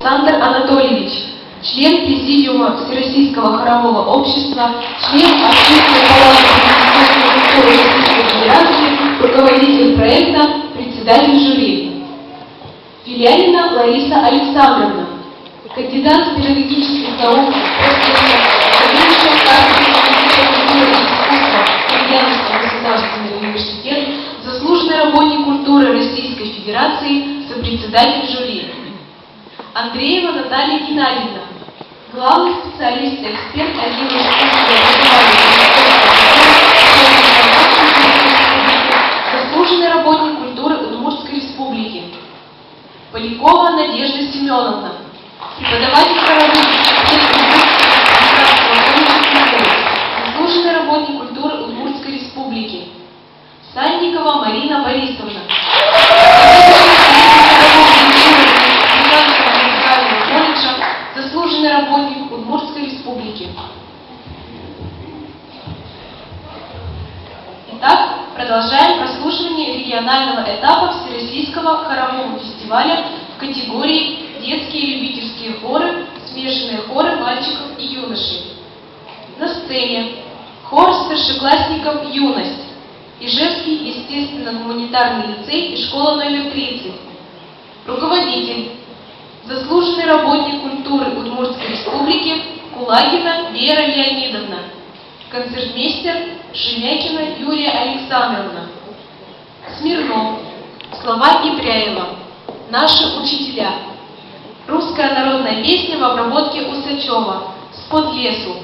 Александр Анатольевич, член Президиума Всероссийского хорового общества, член Общественной палаты Министерства культуры Российской Федерации, руководитель проекта, председатель жюри. Филянина Лариса Александровна, кандидат педагогических наук, заведующая кафедрой культуры и искусства Ульяновского государственного университета, заслуженный работник культуры Российской Федерации, сопредседатель жюри. Андреева Наталья Геннадьевна, главный специалист-эксперт отдела искусства и заслуженный работник культуры Удмуртской Республики. Полякова Надежда Семеновна, преподаватель хоровых, заслуженный работник культуры Удмуртской Республики. Сальникова Марина Борисовна, заслуженный работник Удмуртской Республики. Итак, продолжаем прослушивание регионального этапа Всероссийского хорового фестиваля в категории «Детские любительские хоры, смешанные хоры мальчиков и юношей». На сцене хор старшеклассников «Юность», Ижевский естественно-гуманитарный лицей и школа номер 30. Руководитель, заслуженный работник культуры Удмуртской Республики Кулагина Вера Леонидовна, концертмейстер Шемякина Юлия Александровна. Смирнов, слова Ибряева, наши учителя. Русская народная песня в обработке Усачева, «Спод лесу».